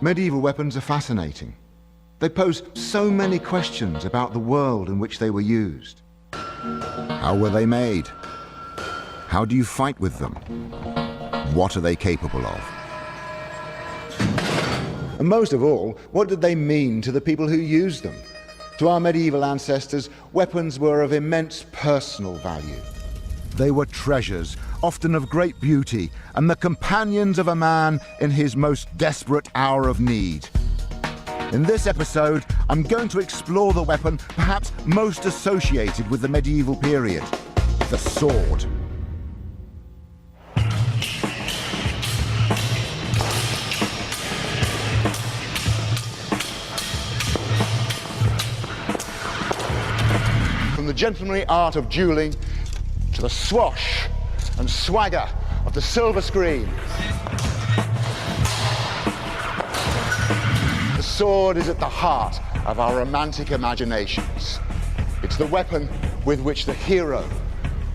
Medieval weapons are fascinating. They pose so many questions about the world in which they were used. How were they made? How do you fight with them? What are they capable of? And most of all, what did they mean to the people who used them? To our medieval ancestors, weapons were of immense personal value. They were treasures, often of great beauty, and the companions of a man in his most desperate hour of need. In this episode, I'm going to explore the weapon perhaps most associated with the medieval period, the sword. From the gentlemanly art of dueling to the swash and swagger of the silver screen, the sword is at the heart of our romantic imaginations. It's the weapon with which the hero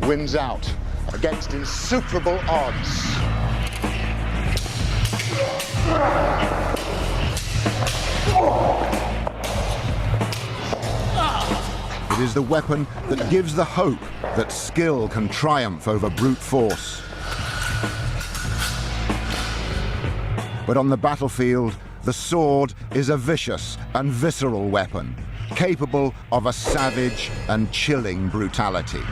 wins out against insuperable odds. It is the weapon that gives the hope that skill can triumph over brute force. But on the battlefield, the sword is a vicious and visceral weapon, capable of a savage and chilling brutality.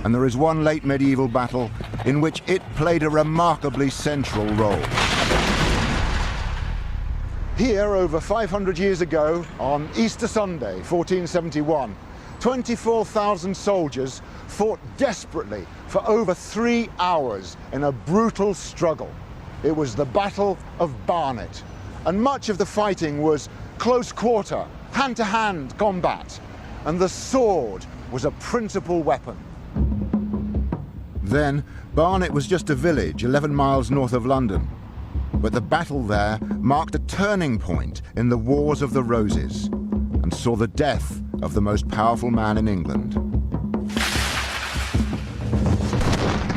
And there is one late medieval battle in which it played a remarkably central role. Here, over 500 years ago, on Easter Sunday, 1471, 24,000 soldiers fought desperately for over 3 hours in a brutal struggle. It was the Battle of Barnet, and much of the fighting was close quarter, hand-to-hand combat, and the sword was a principal weapon. Then, Barnet was just a village 11 miles north of London. But the battle there marked a turning point in the Wars of the Roses and saw the death of the most powerful man in England.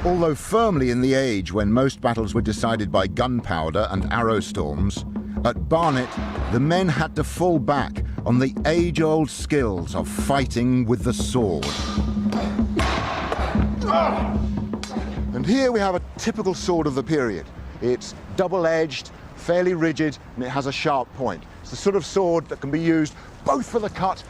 Although firmly in the age when most battles were decided by gunpowder and arrow storms, at Barnet the men had to fall back on the age-old skills of fighting with the sword. And here we have a typical sword of the period. It's double-edged, fairly rigid, and it has a sharp point. It's the sort of sword that can be used both for the cut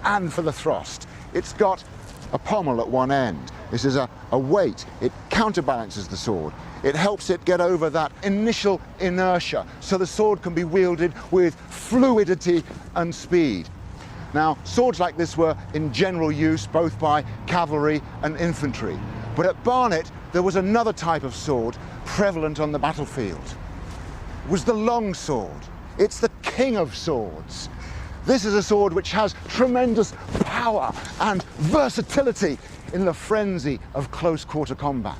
and for the thrust. It's got a pommel at one end. This is a weight. It counterbalances the sword. It helps it get over that initial inertia, so the sword can be wielded with fluidity and speed. Now, swords like this were in general use both by cavalry and infantry. But at Barnet, there was another type of sword prevalent on the battlefield. It was the long sword. It's the king of swords. This is a sword which has tremendous power and versatility in the frenzy of close-quarter combat.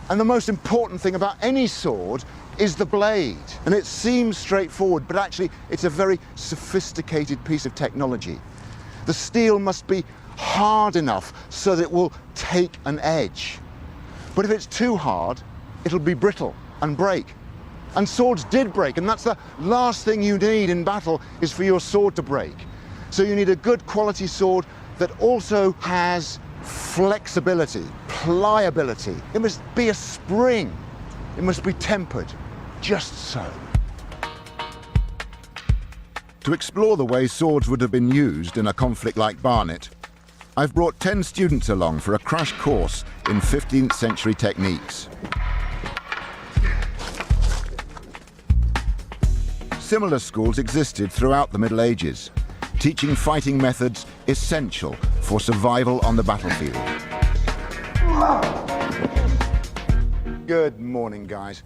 And the most important thing about any sword is the blade. And it seems straightforward, but actually it's a very sophisticated piece of technology. The steel must be hard enough so that it will take an edge. But if it's too hard, it'll be brittle and break. And swords did break, and that's the last thing you need in battle, is for your sword to break. So you need a good quality sword that also has flexibility, pliability. It must be a spring. It must be tempered, just so. To explore the way swords would have been used in a conflict like Barnet, I've brought 10 students along for a crash course in 15th century techniques. Similar schools existed throughout the Middle Ages, teaching fighting methods essential for survival on the battlefield. Good morning, guys.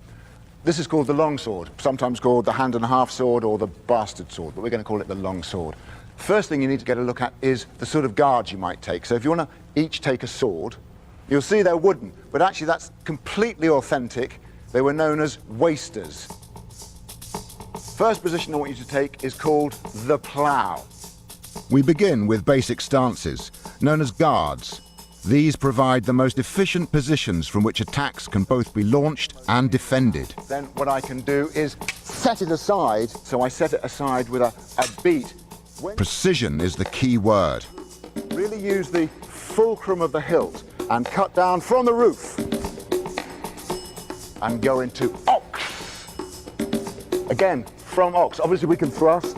This is called the long sword, sometimes called the hand-and-a-half sword or the bastard sword, but we're going to call it the long sword. First thing you need to get a look at is the sort of guards you might take. So if you want to each take a sword, you'll see they're wooden, but actually that's completely authentic. They were known as wasters. First position I want you to take is called the plough. We begin with basic stances, known as guards. These provide the most efficient positions from which attacks can both be launched and defended. Then what I can do is set it aside, so I set it aside with a beat. Precision is the key word. Really use the fulcrum of the hilt and cut down from the roof and go into ox. Again, from ox. Obviously we can thrust.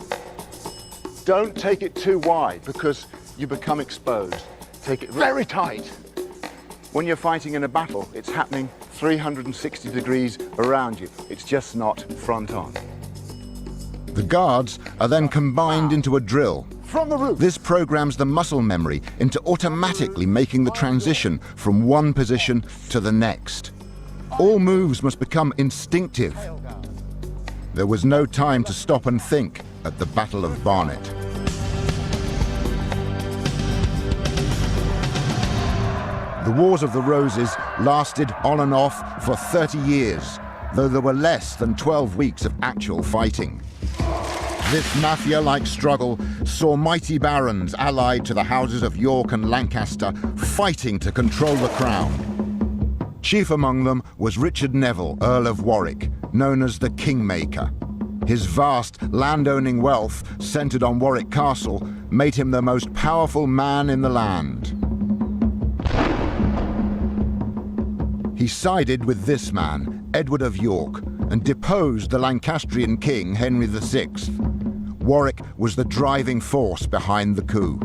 Don't take it too wide because you become exposed. Take it very tight. When you're fighting in a battle, it's happening 360 degrees around you. It's just not front on. The guards are then combined into a drill. From the roof. This programs the muscle memory into automatically making the transition from one position to the next. All moves must become instinctive. There was no time to stop and think at the Battle of Barnet. The Wars of the Roses lasted on and off for 30 years, though there were less than 12 weeks of actual fighting. This mafia-like struggle saw mighty barons allied to the houses of York and Lancaster fighting to control the crown. Chief among them was Richard Neville, Earl of Warwick, known as the Kingmaker. His vast landowning wealth, centered on Warwick Castle, made him the most powerful man in the land. He sided with this man, Edward of York, and deposed the Lancastrian king, Henry VI. Warwick was the driving force behind the coup.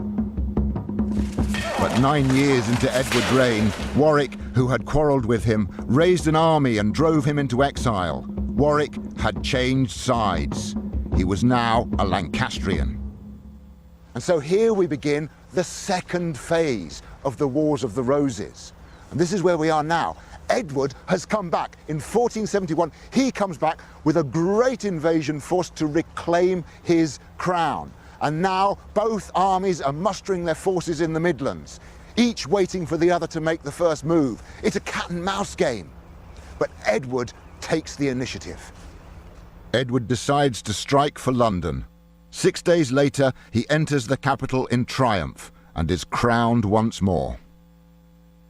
But 9 years into Edward's reign, Warwick, who had quarrelled with him, raised an army and drove him into exile. Warwick had changed sides. He was now a Lancastrian. And so here we begin the second phase of the Wars of the Roses. And this is where we are now. Edward has come back. In 1471, he comes back with a great invasion force to reclaim his crown. And now both armies are mustering their forces in the Midlands, each waiting for the other to make the first move. It's a cat and mouse game. But Edward takes the initiative. Edward decides to strike for London. 6 days later, he enters the capital in triumph and is crowned once more.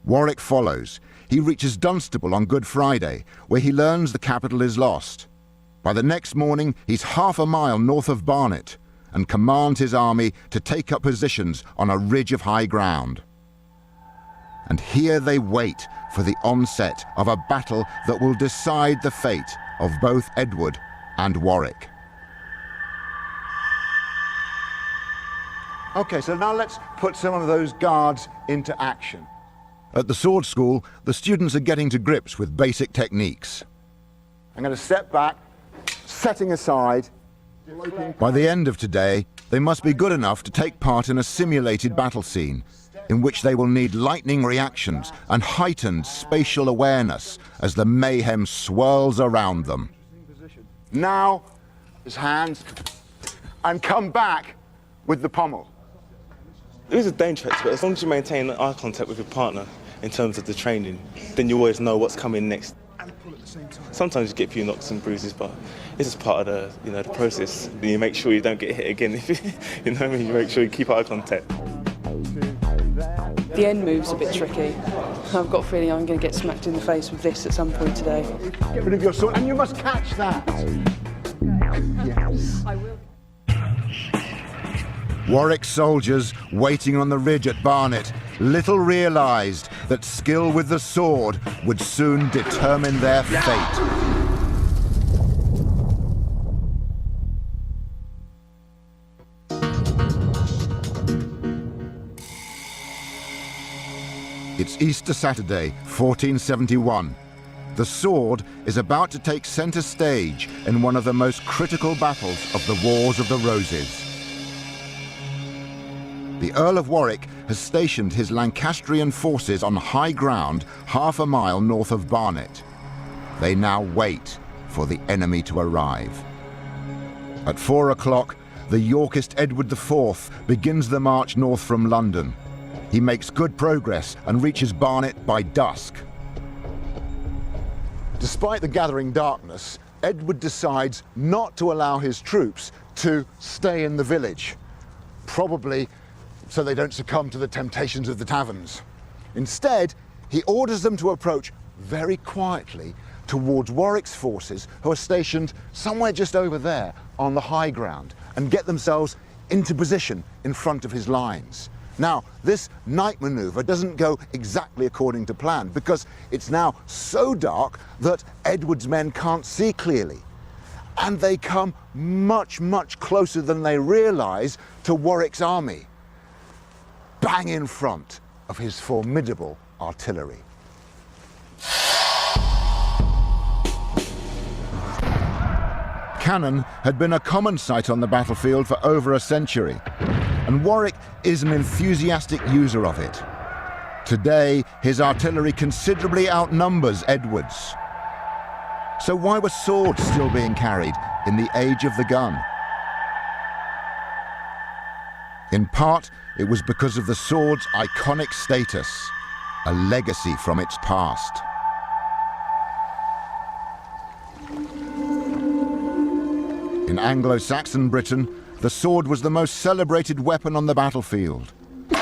Warwick follows. He reaches Dunstable on Good Friday, where he learns the capital is lost. By the next morning, he's half a mile north of Barnet and commands his army to take up positions on a ridge of high ground. And here they wait for the onset of a battle that will decide the fate of both Edward and Warwick. Okay, so now let's put some of those guards into action. At the sword school, the students are getting to grips with basic techniques. I'm going to step back, setting aside. By the end of today, they must be good enough to take part in a simulated battle scene, in which they will need lightning reactions and heightened spatial awareness as the mayhem swirls around them. Now, his hands, and come back with the pommel. There is a danger to it, but as long as you maintain eye contact with your partner in terms of the training, then you always know what's coming next. Sometimes you get a few knocks and bruises, but this is part of the, the process. You make sure you don't get hit again. If you know what I mean, you make sure you keep eye contact. The end move's a bit tricky. I've got a feeling I'm going to get smacked in the face with this at some point today. Get rid of your sword, and you must catch that. Yes. I will. Warwick's soldiers, waiting on the ridge at Barnet, little realised that skill with the sword would soon determine their fate. It's Easter Saturday, 1471. The sword is about to take centre stage in one of the most critical battles of the Wars of the Roses. The Earl of Warwick has stationed his Lancastrian forces on high ground half a mile north of Barnet. They now wait for the enemy to arrive. At 4 o'clock, the Yorkist Edward IV begins the march north from London. He makes good progress and reaches Barnet by dusk. Despite the gathering darkness, Edward decides not to allow his troops to stay in the village, probably so they don't succumb to the temptations of the taverns. Instead, he orders them to approach very quietly towards Warwick's forces, who are stationed somewhere just over there on the high ground, and get themselves into position in front of his lines. Now, this night maneuver doesn't go exactly according to plan, because it's now so dark that Edward's men can't see clearly. And they come much, much closer than they realise to Warwick's army, bang in front of his formidable artillery. Cannon had been a common sight on the battlefield for over a century, and Warwick is an enthusiastic user of it. Today, his artillery considerably outnumbers Edward's. So why were swords still being carried in the age of the gun? In part, it was because of the sword's iconic status, a legacy from its past. In Anglo-Saxon Britain, the sword was the most celebrated weapon on the battlefield,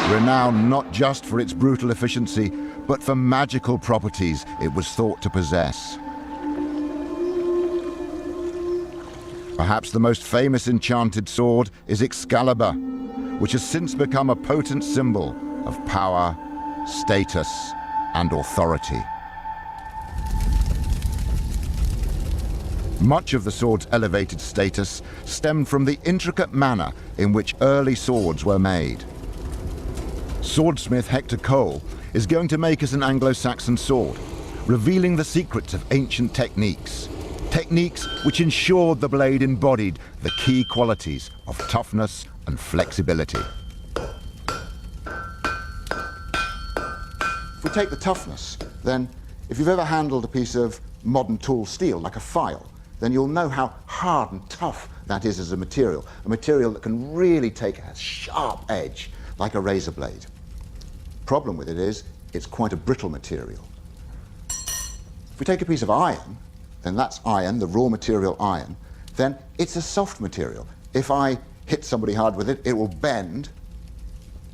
renowned not just for its brutal efficiency, but for magical properties it was thought to possess. Perhaps the most famous enchanted sword is Excalibur, which has since become a potent symbol of power, status, and authority. Much of the sword's elevated status stemmed from the intricate manner in which early swords were made. Swordsmith Hector Cole is going to make us an Anglo-Saxon sword, revealing the secrets of ancient techniques. Techniques which ensured the blade embodied the key qualities of toughness and flexibility. If we take the toughness, then if you've ever handled a piece of modern tool steel, like a file, then you'll know how hard and tough that is as a material that can really take a sharp edge, like a razor blade. Problem with it is, it's quite a brittle material. If we take a piece of iron, then that's iron, the raw material iron, then it's a soft material. If I hit somebody hard with it, it will bend.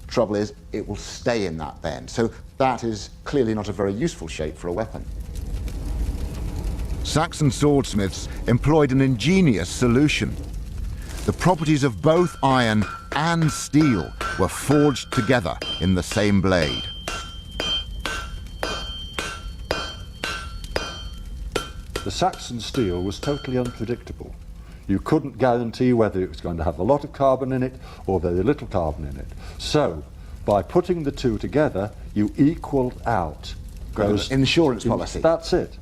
Trouble is, it will stay in that bend. So that is clearly not a very useful shape for a weapon. Saxon swordsmiths employed an ingenious solution. The properties of both iron and steel were forged together in the same blade. The Saxon steel was totally unpredictable. You couldn't guarantee whether it was going to have a lot of carbon in it or very little carbon in it. So, by putting the two together, you equaled out those insurance policy. That's it.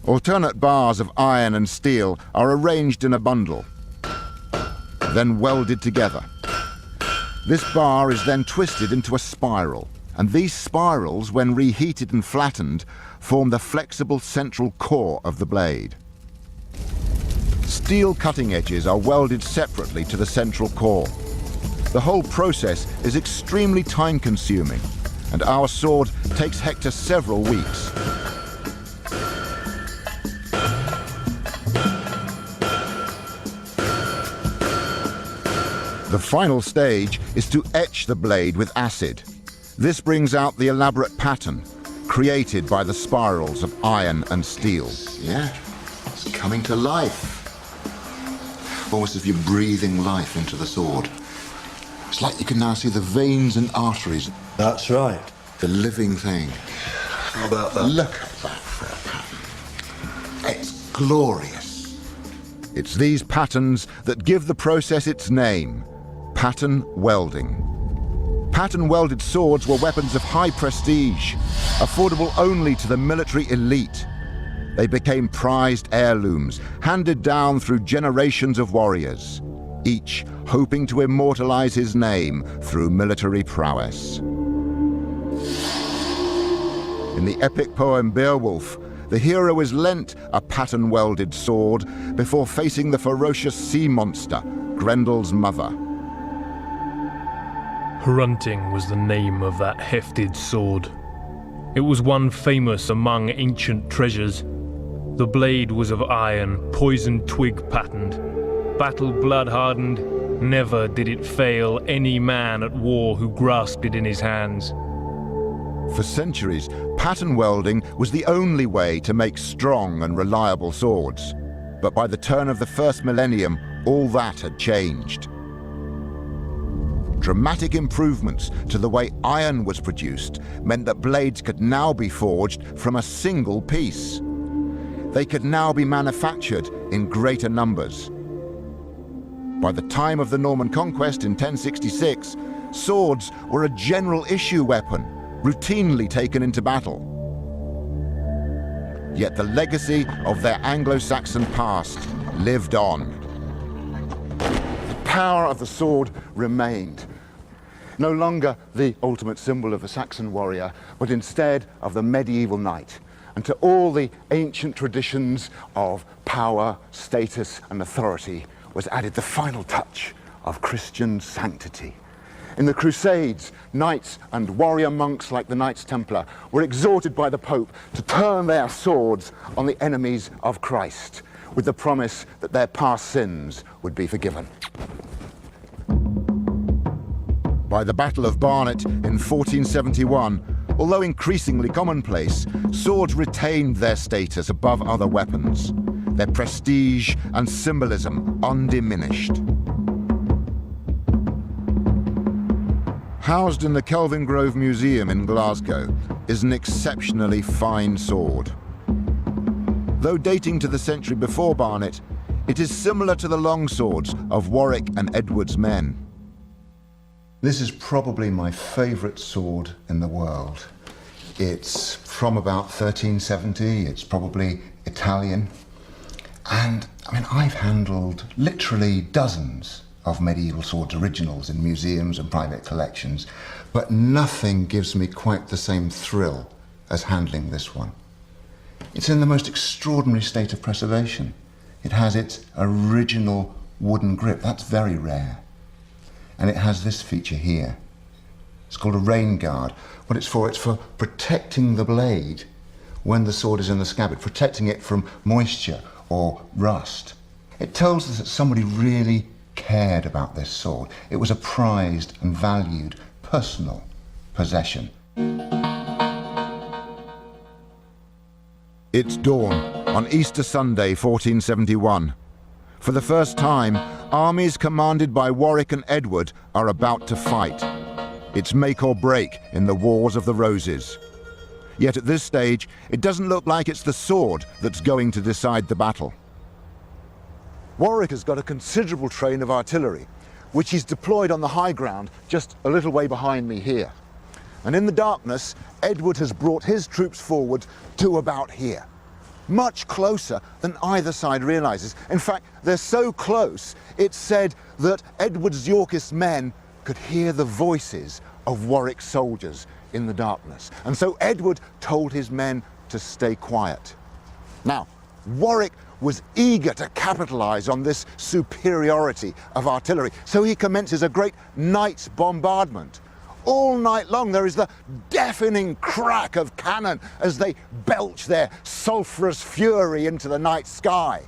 Alternate bars of iron and steel are arranged in a bundle, then welded together. This bar is then twisted into a spiral, and these spirals, when reheated and flattened, form the flexible central core of the blade. Steel cutting edges are welded separately to the central core. The whole process is extremely time-consuming, and our sword takes Hector several weeks. The final stage is to etch the blade with acid. This brings out the elaborate pattern created by the spirals of iron and steel. Yeah, it's coming to life. Almost as if you're breathing life into the sword. It's like you can now see the veins and arteries. That's right. The living thing. How about that? Look at that for a pattern. It's glorious. It's these patterns that give the process its name, pattern welding. Pattern welded swords were weapons of high prestige, affordable only to the military elite. They became prized heirlooms, handed down through generations of warriors, each hoping to immortalize his name through military prowess. In the epic poem Beowulf, the hero is lent a pattern-welded sword before facing the ferocious sea monster, Grendel's mother. Hrunting was the name of that hefted sword. It was one famous among ancient treasures. The blade was of iron, poisoned twig patterned. Battle blood hardened, never did it fail any man at war who grasped it in his hands. For centuries, pattern welding was the only way to make strong and reliable swords. But by the turn of the first millennium, all that had changed. Dramatic improvements to the way iron was produced meant that blades could now be forged from a single piece. They could now be manufactured in greater numbers. By the time of the Norman conquest in 1066, swords were a general issue weapon, routinely taken into battle. Yet the legacy of their Anglo-Saxon past lived on. The power of the sword remained, no longer the ultimate symbol of the Saxon warrior, but instead of the medieval knight. And to all the ancient traditions of power, status, and authority was added the final touch of Christian sanctity. In the Crusades, knights and warrior monks like the Knights Templar were exhorted by the Pope to turn their swords on the enemies of Christ, with the promise that their past sins would be forgiven. By the Battle of Barnet in 1471, although increasingly commonplace, swords retained their status above other weapons, their prestige and symbolism undiminished. Housed in the Kelvingrove Museum in Glasgow is an exceptionally fine sword. Though dating to the century before Barnet, it is similar to the longswords of Warwick and Edward's men. This is probably my favourite sword in the world. It's from about 1370, it's probably Italian. And, I mean, I've handled literally dozens of medieval swords originals in museums and private collections, but nothing gives me quite the same thrill as handling this one. It's in the most extraordinary state of preservation. It has its original wooden grip, that's very rare. And it has this feature here. It's called a rain guard. What it's for protecting the blade when the sword is in the scabbard, protecting it from moisture or rust. It tells us that somebody really cared about this sword. It was a prized and valued personal possession. It's dawn on Easter Sunday, 1471. For the first time, armies commanded by Warwick and Edward are about to fight. It's make or break in the Wars of the Roses. Yet at this stage, it doesn't look like it's the sword that's going to decide the battle. Warwick has got a considerable train of artillery, which he's deployed on the high ground just a little way behind me here. And in the darkness, Edward has brought his troops forward to about here. Much closer than either side realizes. In fact, they're so close, it's said that Edward's Yorkist men could hear the voices of Warwick's soldiers in the darkness. And so Edward told his men to stay quiet. Now, Warwick was eager to capitalize on this superiority of artillery, so he commences a great night's bombardment. All night long there is the deafening crack of cannon as they belch their sulphurous fury into the night sky.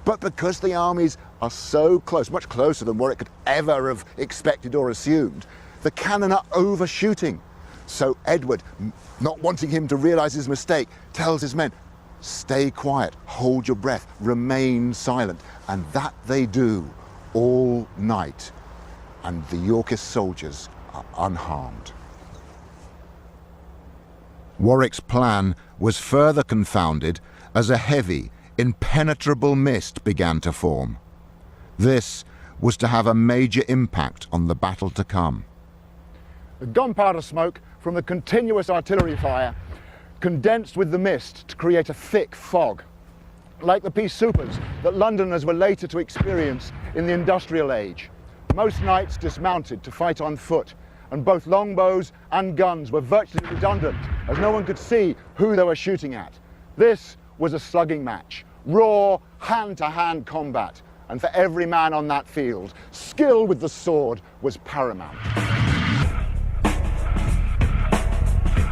But because the armies are so close, much closer than Warwick could ever have expected or assumed, the cannon are overshooting. So Edward, not wanting him to realize his mistake, tells his men, stay quiet, hold your breath, remain silent. And that they do all night. And the Yorkist soldiers are unharmed. Warwick's plan was further confounded as a heavy, impenetrable mist began to form. This was to have a major impact on the battle to come. The gunpowder smoke from the continuous artillery fire condensed with the mist to create a thick fog, like the pea soupers that Londoners were later to experience in the industrial age. Most knights dismounted to fight on foot, and both longbows and guns were virtually redundant, as no one could see who they were shooting at. This was a slugging match, raw, hand-to-hand combat, and for every man on that field, skill with the sword was paramount.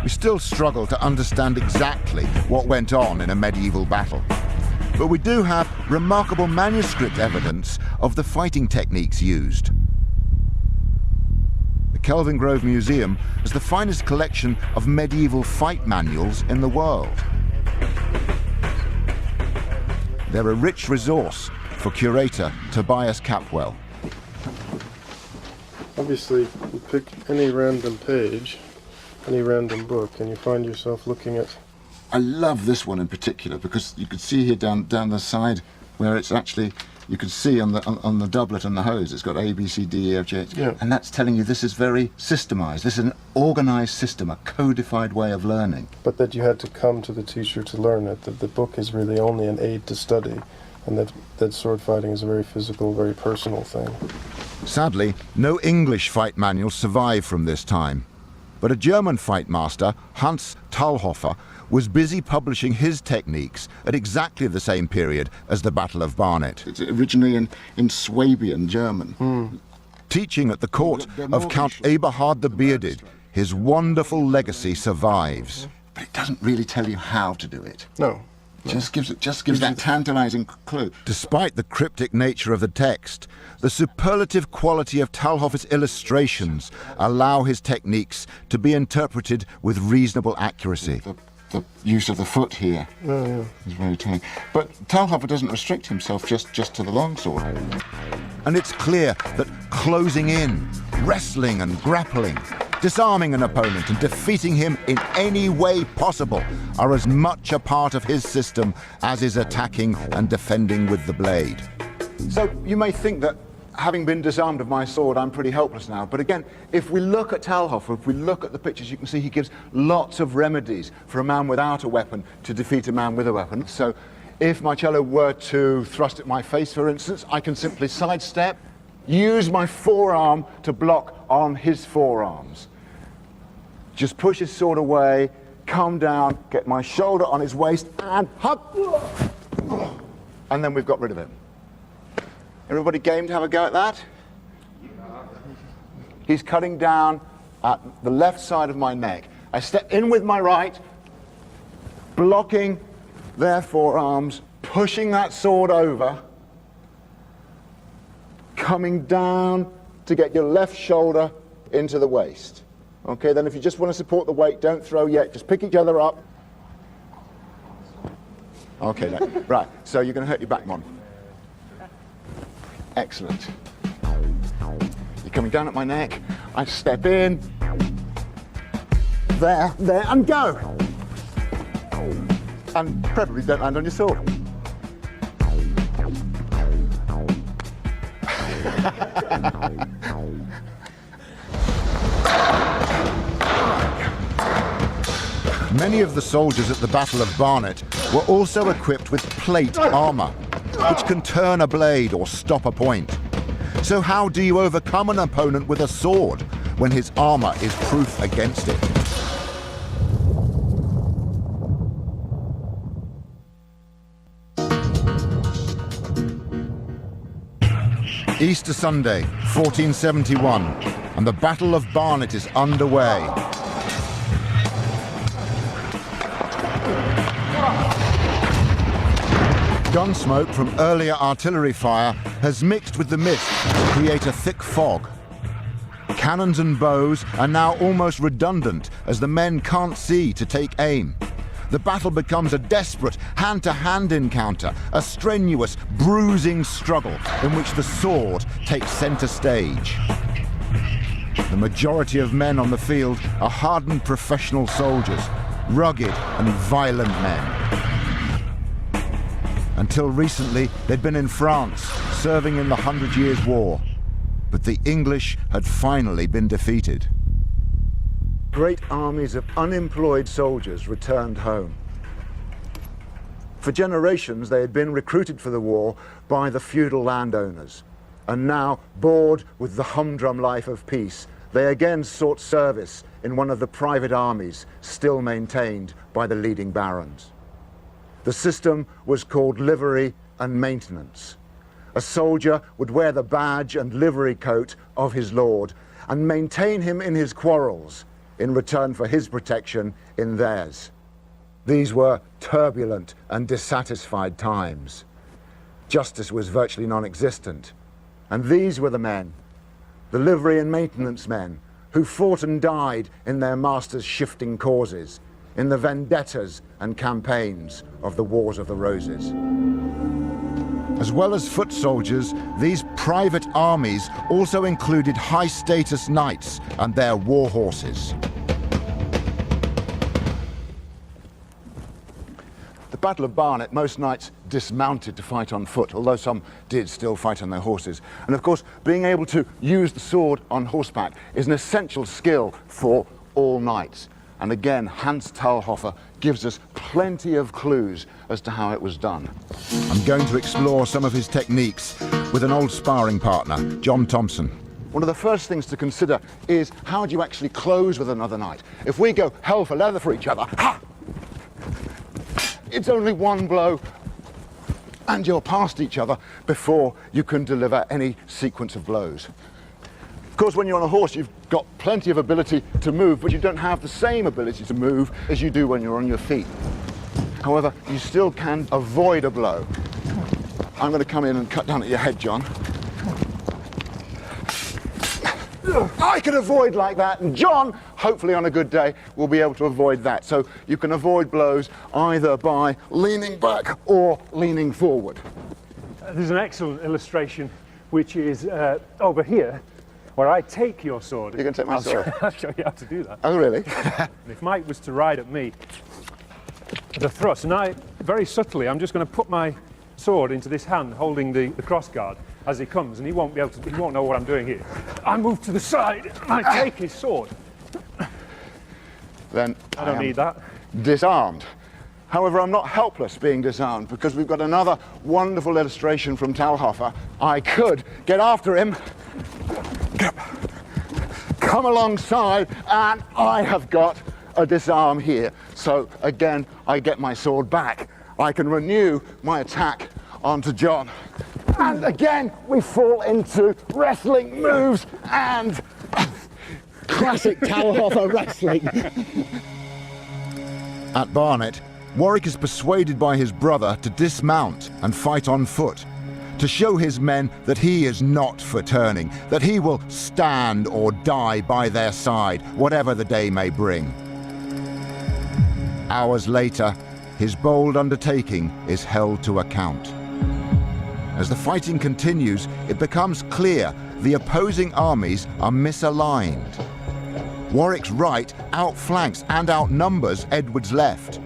We still struggle to understand exactly what went on in a medieval battle, but we do have remarkable manuscript evidence of the fighting techniques used. The Kelvingrove Museum as the finest collection of medieval fight manuals in the world. They're a rich resource for curator Tobias Capwell. Obviously, you pick any random page, any random book, and you find yourself looking at... I love this one in particular because you can see here down the side where it's actually, you can see on the doublet and the hose, it's got A, B, C, D, E, F, G, H. Yeah. And that's telling you this is very systemized. This is an organized system, a codified way of learning. But that you had to come to the teacher to learn it, that the book is really only an aid to study, and that sword fighting is a very physical, very personal thing. Sadly, no English fight manuals survive from this time. But a German fight master, Hans Talhofer, was busy publishing his techniques at exactly the same period as the Battle of Barnet. It's originally in Swabian German. Teaching at the court of Count Eberhard the Bearded, his wonderful legacy survives. But it doesn't really tell you how to do it. No. Just gives that tantalizing clue. Despite the cryptic nature of the text, the superlative quality of Talhofer's illustrations allow his techniques to be interpreted with reasonable accuracy. The use of the foot here is very telling. But Talhofer doesn't restrict himself just to the longsword. And it's clear that closing in, wrestling and grappling, disarming an opponent and defeating him in any way possible are as much a part of his system as is attacking and defending with the blade. So you may think that having been disarmed of my sword, I'm pretty helpless now. But again, if we look at Talhofer, if we look at the pictures, you can see he gives lots of remedies for a man without a weapon to defeat a man with a weapon. So if my cello were to thrust at my face, for instance, I can simply sidestep, use my forearm to block on his forearms. Just push his sword away, come down, get my shoulder on his waist, and hug. And then we've got rid of him. Everybody game to have a go at that? He's cutting down at the left side of my neck. I step in with my right, blocking their forearms, pushing that sword over, coming down to get your left shoulder into the waist. Okay, then if you just want to support the weight, don't throw yet, just pick each other up. Okay, then. Right, so you're going to hurt your back, Mon. Excellent. You're coming down at my neck, I step in, there, and go. And preferably don't land on your sword. Many of the soldiers at the Battle of Barnet were also equipped with plate armor, which can turn a blade or stop a point. So how do you overcome an opponent with a sword when his armor is proof against it? Easter Sunday, 1471, and the Battle of Barnet is underway. Gunsmoke from earlier artillery fire has mixed with the mist to create a thick fog. Cannons and bows are now almost redundant as the men can't see to take aim. The battle becomes a desperate hand-to-hand encounter, a strenuous, bruising struggle in which the sword takes center stage. The majority of men on the field are hardened professional soldiers, rugged and violent men. Until recently, they'd been in France, serving in the 100 Years' War. But the English had finally been defeated. Great armies of unemployed soldiers returned home. For generations, they had been recruited for the war by the feudal landowners. And now, bored with the humdrum life of peace, they again sought service in one of the private armies still maintained by the leading barons. The system was called livery and maintenance. A soldier would wear the badge and livery coat of his lord and maintain him in his quarrels in return for his protection in theirs. These were turbulent and dissatisfied times. Justice was virtually non-existent. And these were the men, the livery and maintenance men, who fought and died in their master's shifting causes, in the vendettas and campaigns of the Wars of the Roses. As well as foot soldiers, these private armies also included high-status knights and their war horses. The Battle of Barnet, most knights dismounted to fight on foot, although some did still fight on their horses. And of course, being able to use the sword on horseback is an essential skill for all knights. And again, Hans Talhofer gives us plenty of clues as to how it was done. I'm going to explore some of his techniques with an old sparring partner, John Thompson. One of the first things to consider is how do you actually close with another knight? If we go hell for leather for each other, ha! It's only one blow and you're past each other before you can deliver any sequence of blows. Of course, when you're on a horse, you've got plenty of ability to move, but you don't have the same ability to move as you do when you're on your feet. However, you still can avoid a blow. I'm going to come in and cut down at your head, John. I can avoid like that, and John, hopefully on a good day, will be able to avoid that. So you can avoid blows either by leaning back or leaning forward. There's an excellent illustration which is over here, where I take your sword. You can take my sword? I'll show you how to do that. Oh, really? And if Mike was to ride at me, the thrust, and I, very subtly, I'm just going to put my sword into this hand, holding the cross guard as he comes, and he won't know what I'm doing here. I move to the side, and I take his sword. Then I don't need that. Disarmed. However, I'm not helpless being disarmed, because we've got another wonderful illustration from Talhofer. I could get after him, come alongside, and I have got a disarm here. So again, I get my sword back. I can renew my attack onto John. And again, we fall into wrestling moves and classic Talhofer wrestling. At Barnet, Warwick is persuaded by his brother to dismount and fight on foot, to show his men that he is not for turning, that he will stand or die by their side, whatever the day may bring. Hours later, his bold undertaking is held to account. As the fighting continues, it becomes clear the opposing armies are misaligned. Warwick's right outflanks and outnumbers Edward's left,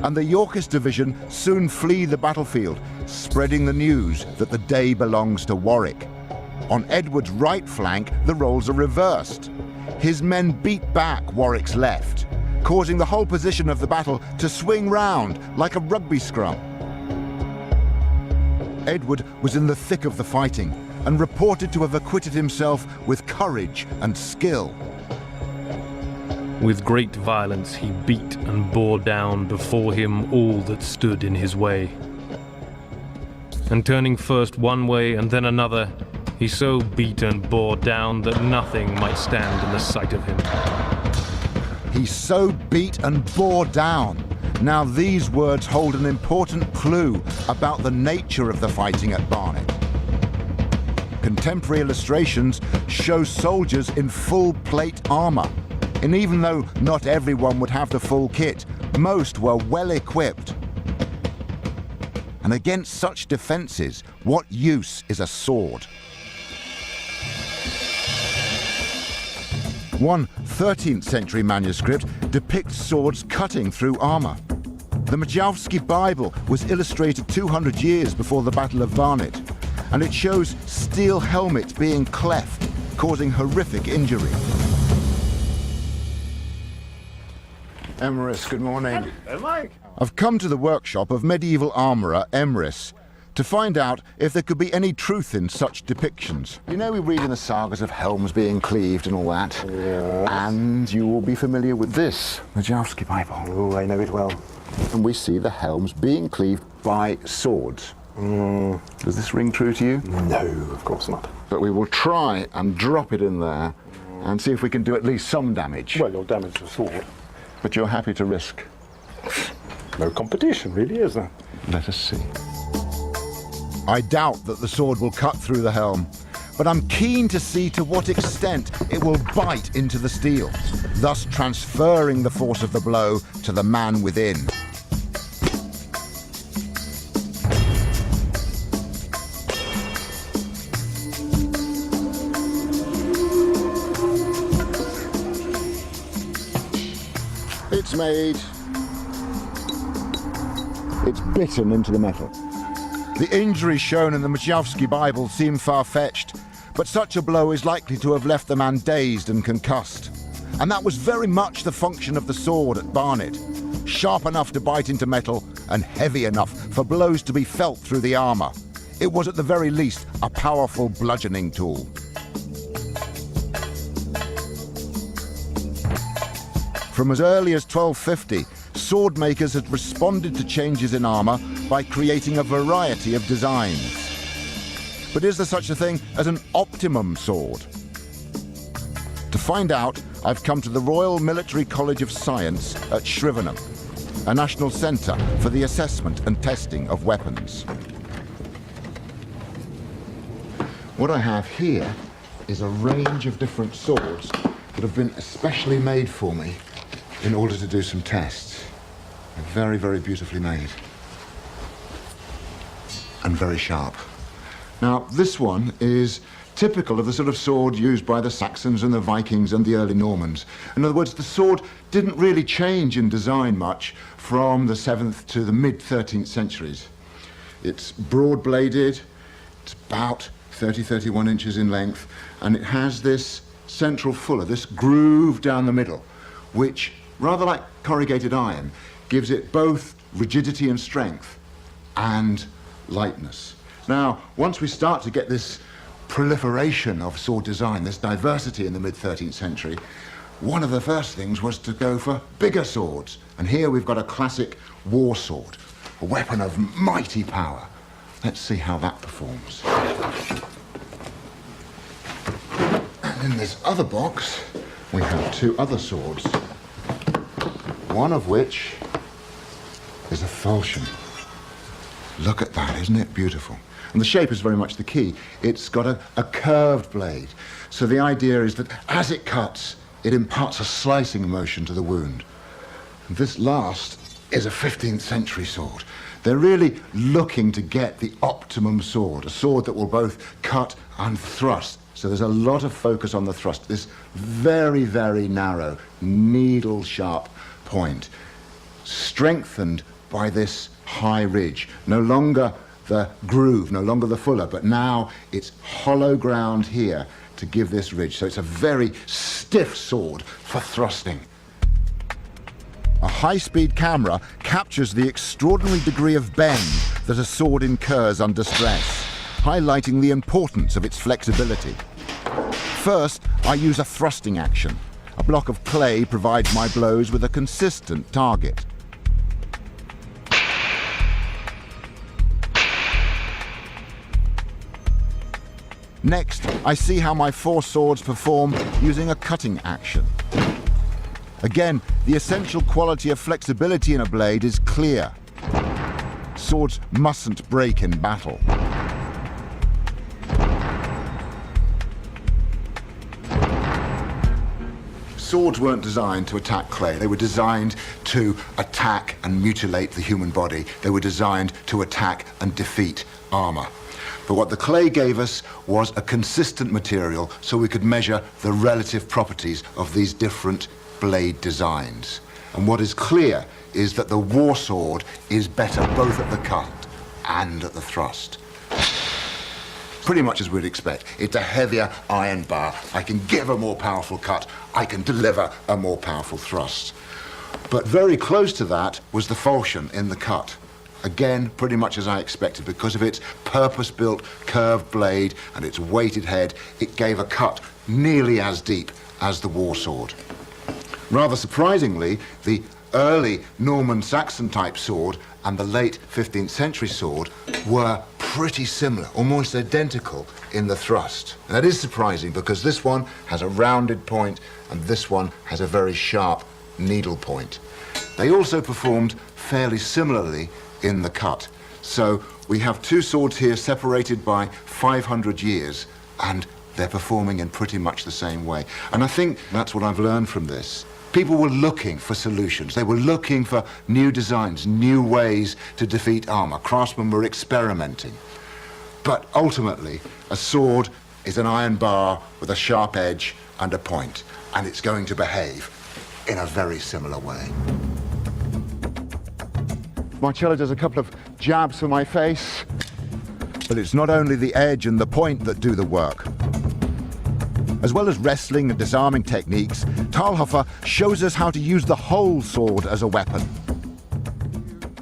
and the Yorkist division soon flee the battlefield, spreading the news that the day belongs to Warwick. On Edward's right flank, the roles are reversed. His men beat back Warwick's left, causing the whole position of the battle to swing round like a rugby scrum. Edward was in the thick of the fighting and reported to have acquitted himself with courage and skill. With great violence he beat and bore down before him all that stood in his way. And turning first one way and then another, he so beat and bore down that nothing might stand in the sight of him. He so beat and bore down. Now these words hold an important clue about the nature of the fighting at Barnet. Contemporary illustrations show soldiers in full plate armour. And even though not everyone would have the full kit, most were well equipped. And against such defences, what use is a sword? One 13th century manuscript depicts swords cutting through armour. The Majowski Bible was illustrated 200 years before the Battle of Barnet, and it shows steel helmets being cleft, causing horrific injury. Emrys, good morning. Hello, Mike. I've come to the workshop of medieval armourer Emrys to find out if there could be any truth in such depictions. You know, we read in the sagas of helms being cleaved and all that. Yes. And you will be familiar with this, Majowski Bible. Oh, I know it well. And we see the helms being cleaved by swords. Does this ring true to you? No, of course not. But we will try and drop it in there and see if we can do at least some damage. Well, you'll damage the sword. But you're happy to risk. No competition, really, is there? Let us see. I doubt that the sword will cut through the helm, but I'm keen to see to what extent it will bite into the steel, thus transferring the force of the blow to the man within. It's made. It's bitten into the metal. The injuries shown in the Majewski Bible seem far-fetched, but such a blow is likely to have left the man dazed and concussed. And that was very much the function of the sword at Barnet. Sharp enough to bite into metal and heavy enough for blows to be felt through the armour. It was at the very least a powerful bludgeoning tool. From as early as 1250, sword makers had responded to changes in armour by creating a variety of designs. But is there such a thing as an optimum sword? To find out, I've come to the Royal Military College of Science at Shrivenham, a national centre for the assessment and testing of weapons. What I have here is a range of different swords that have been especially made for me in order to do some tests. They're very, very beautifully made. And very sharp. Now, this one is typical of the sort of sword used by the Saxons and the Vikings and the early Normans. In other words, the sword didn't really change in design much from the 7th to the mid-13th centuries. It's broad-bladed, it's about 30-31 inches in length, and it has this central fuller, this groove down the middle, which, rather like corrugated iron, gives it both rigidity and strength and lightness. Now, once we start to get this proliferation of sword design, this diversity in the mid-13th century, one of the first things was to go for bigger swords. And here we've got a classic war sword, a weapon of mighty power. Let's see how that performs. And in this other box, we have two other swords, one of which is a falchion. Look at that, isn't it beautiful? And the shape is very much the key. It's got a curved blade. So the idea is that as it cuts, it imparts a slicing motion to the wound. And this last is a 15th century sword. They're really looking to get the optimum sword, a sword that will both cut and thrust. So there's a lot of focus on the thrust, this very, very narrow, needle-sharp point, strengthened by this high ridge. No longer the groove, no longer the fuller, but now it's hollow ground here to give this ridge. So it's a very stiff sword for thrusting. A high-speed camera captures the extraordinary degree of bend that a sword incurs under stress, highlighting the importance of its flexibility. First, I use a thrusting action. A block of clay provides my blows with a consistent target. Next, I see how my four swords perform using a cutting action. Again, the essential quality of flexibility in a blade is clear. Swords mustn't break in battle. Swords weren't designed to attack clay. They were designed to attack and mutilate the human body. They were designed to attack and defeat armor. But what the clay gave us was a consistent material so we could measure the relative properties of these different blade designs. And what is clear is that the war sword is better both at the cut and at the thrust. Pretty much as we'd expect. It's a heavier iron bar. I can give a more powerful cut. I can deliver a more powerful thrust. But very close to that was the falchion in the cut. Again, pretty much as I expected. Because of its purpose-built curved blade and its weighted head, it gave a cut nearly as deep as the war sword. Rather surprisingly, the early Norman-Saxon type sword and the late 15th century sword were pretty similar, almost identical in the thrust. That is surprising because this one has a rounded point and this one has a very sharp needle point. They also performed fairly similarly in the cut. So we have two swords here separated by 500 years, and they're performing in pretty much the same way. And I think that's what I've learned from this. People were looking for solutions. They were looking for new designs, new ways to defeat armor. Craftsmen were experimenting. But ultimately, a sword is an iron bar with a sharp edge and a point, and it's going to behave in a very similar way. Marcello does a couple of jabs for my face, but it's not only the edge and the point that do the work. As well as wrestling and disarming techniques, Talhofer shows us how to use the whole sword as a weapon.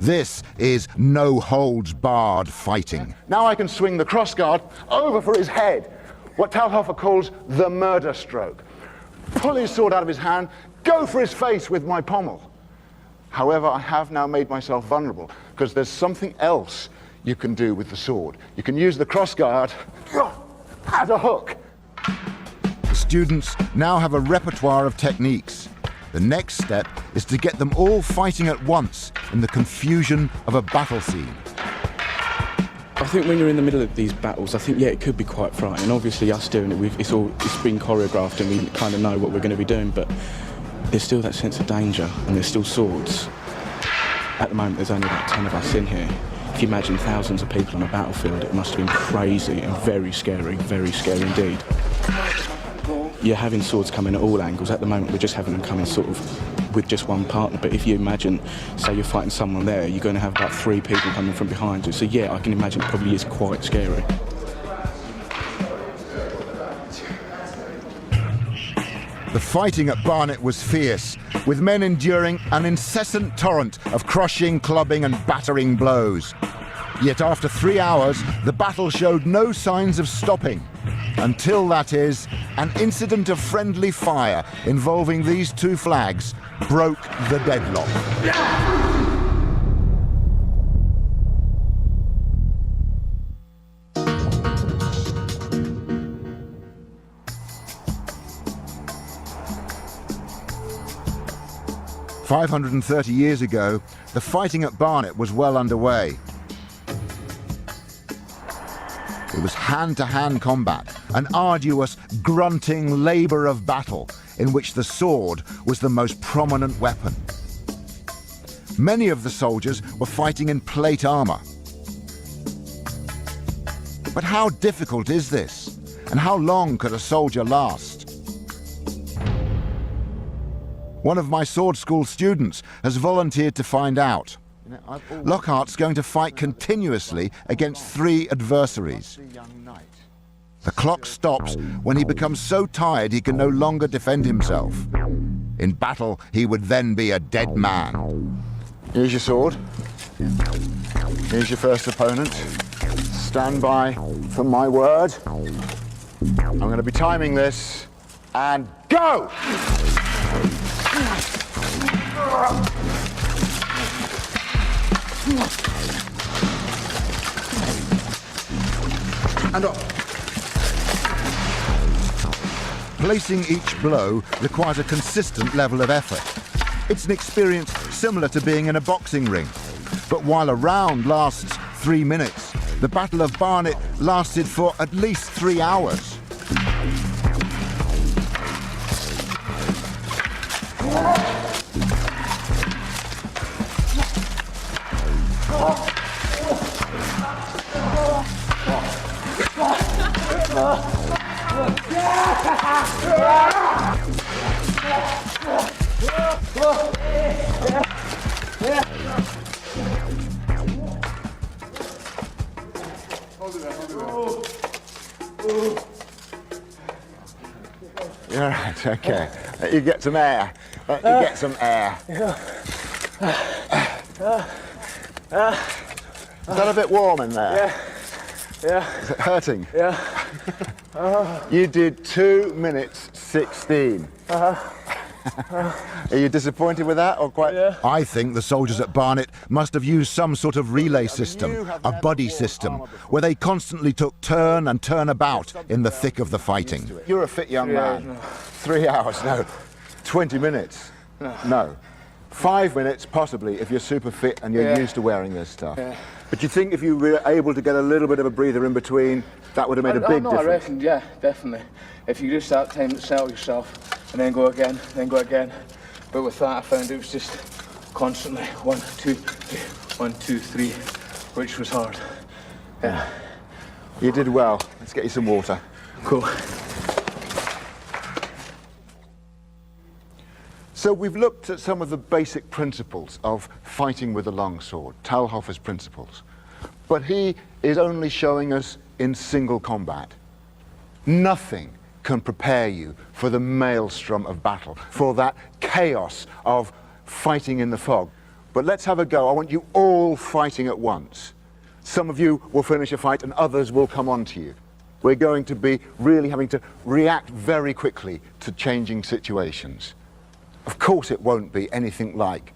This is no-holds-barred fighting. Now I can swing the crossguard over for his head, what Talhofer calls the murder stroke. Pull his sword out of his hand, go for his face with my pommel. However, I have now made myself vulnerable, because there's something else you can do with the sword. You can use the crossguard as a hook. The students now have a repertoire of techniques. The next step is to get them all fighting at once in the confusion of a battle scene. I think when you're in the middle of these battles, I think, yeah, it could be quite frightening. Obviously, us doing it, it's been choreographed and we kind of know what we're going to be doing, but there's still that sense of danger and there's still swords. At the moment, there's only about 10 of us in here. If you imagine thousands of people on a battlefield, it must have been crazy and very scary indeed. You're having swords come in at all angles. At the moment, we're just having them come in sort of with just one partner. But if you imagine, say you're fighting someone there, you're going to have about 3 people coming from behind you. So yeah, I can imagine it probably is quite scary. The fighting at Barnet was fierce, with men enduring an incessant torrent of crushing, clubbing and battering blows. Yet after 3 hours, the battle showed no signs of stopping. Until, that is, an incident of friendly fire involving these 2 flags broke the deadlock. 530 years ago, the fighting at Barnet was well underway. It was hand-to-hand combat, an arduous, grunting labour of battle in which the sword was the most prominent weapon. Many of the soldiers were fighting in plate armour. But how difficult is this? And how long could a soldier last? One of my sword school students has volunteered to find out. Lockhart's going to fight continuously against 3 adversaries. The clock stops when he becomes so tired he can no longer defend himself. In battle, he would then be a dead man. Here's your sword. Here's your first opponent. Stand by for my word. I'm going to be timing this. And go! And up. Placing each blow requires a consistent level of effort. It's an experience similar to being in a boxing ring. But while a round lasts 3 minutes, the Battle of Barnet lasted for at least 3 hours. You're right, okay. You get some air. You get some air. Is that a bit warm in there? Yeah. Is it hurting? Yeah. You did 2 minutes 16. Are you disappointed with that, or quite? Yeah. I think the soldiers at Barnet must have used some sort of relay system, a buddy system, where they constantly took turn and turn about in the thick of the fighting. You're a fit young man. 3 hours, no. 20 minutes, no. 5 minutes, possibly, if you're super fit and you're used to wearing this stuff. Yeah. But you think if you were able to get a little bit of a breather in between, that would have made a big difference? I reckon, yeah, definitely. If you just start time to settle yourself and then go again, But with that, I found it was just constantly 1, 2, 3, 1, 2, 3, which was hard. Yeah. You did well. Let's get you some water. Cool. So we've looked at some of the basic principles of fighting with a longsword, Talhoffer's principles. But he is only showing us in single combat. Nothing can prepare you for the maelstrom of battle, for that chaos of fighting in the fog. But let's have a go. I want you all fighting at once. Some of you will finish a fight and others will come on to you. We're going to be really having to react very quickly to changing situations. Of course it won't be anything like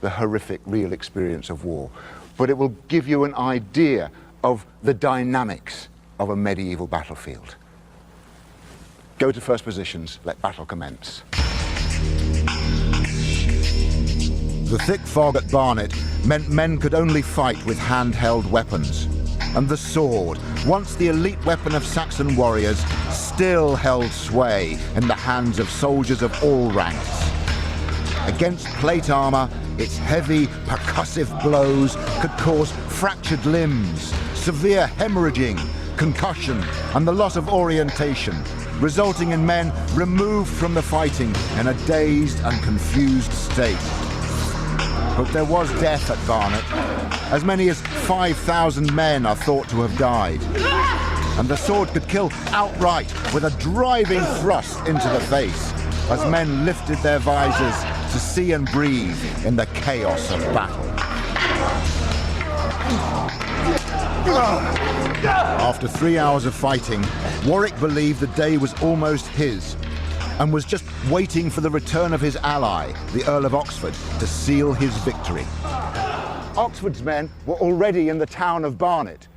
the horrific real experience of war, but it will give you an idea of the dynamics of a medieval battlefield. Go to first positions, let battle commence. The thick fog at Barnet meant men could only fight with handheld weapons. And the sword, once the elite weapon of Saxon warriors, still held sway in the hands of soldiers of all ranks. Against plate armor, its heavy, percussive blows could cause fractured limbs, severe hemorrhaging, concussion, and the loss of orientation, resulting in men removed from the fighting in a dazed and confused state. But there was death at Barnet. As many as 5,000 men are thought to have died. And the sword could kill outright with a driving thrust into the face, as men lifted their visors to see and breathe in the chaos of battle. After 3 hours of fighting, Warwick believed the day was almost his, and was just waiting for the return of his ally, the Earl of Oxford, to seal his victory. Oxford's men were already in the town of Barnet,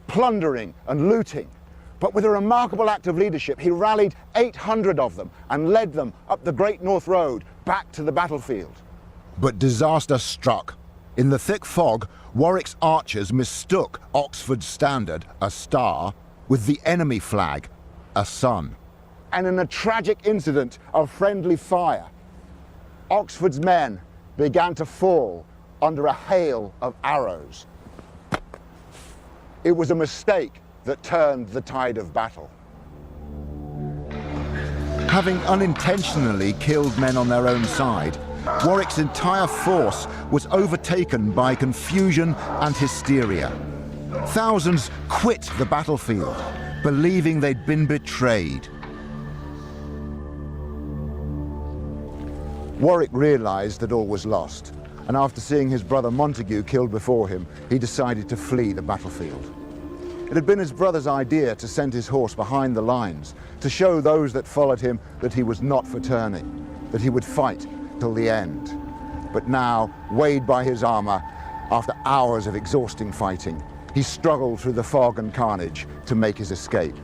plundering and looting. But with a remarkable act of leadership, he rallied 800 of them and led them up the Great North Road back to the battlefield. But disaster struck. In the thick fog, Warwick's archers mistook Oxford's standard, a star, with the enemy flag, a sun. And in a tragic incident of friendly fire, Oxford's men began to fall under a hail of arrows. It was a mistake that turned the tide of battle. Having unintentionally killed men on their own side, Warwick's entire force was overtaken by confusion and hysteria. Thousands quit the battlefield, believing they'd been betrayed. Warwick realized that all was lost, and after seeing his brother Montague killed before him, he decided to flee the battlefield. It had been his brother's idea to send his horse behind the lines, to show those that followed him that he was not for turning, that he would fight till the end. But now, weighed by his armor, after hours of exhausting fighting, he struggled through the fog and carnage to make his escape.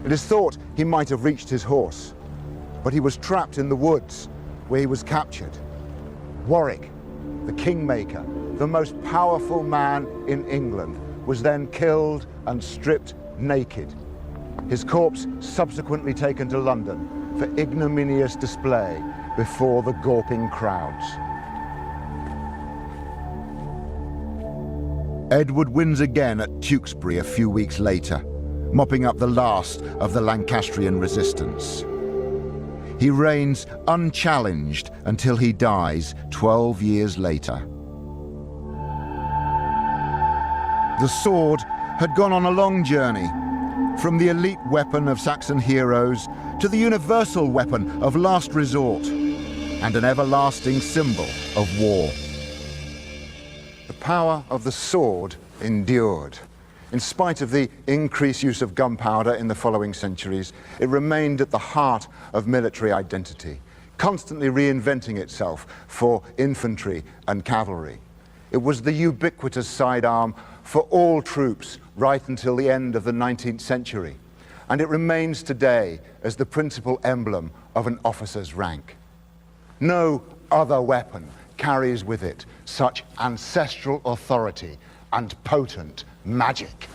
It is thought he might have reached his horse, but he was trapped in the woods, where he was captured. Warwick, the kingmaker, the most powerful man in England, was then killed and stripped naked. His corpse subsequently taken to London for ignominious display before the gawping crowds. Edward wins again at Tewkesbury a few weeks later, mopping up the last of the Lancastrian resistance. He reigns unchallenged until he dies 12 years later. The sword had gone on a long journey, from the elite weapon of Saxon heroes to the universal weapon of last resort, and an everlasting symbol of war. The power of the sword endured. In spite of the increased use of gunpowder in the following centuries, it remained at the heart of military identity, constantly reinventing itself for infantry and cavalry. It was the ubiquitous sidearm for all troops right until the end of the 19th century, and it remains today as the principal emblem of an officer's rank. No other weapon carries with it such ancestral authority and potent magic.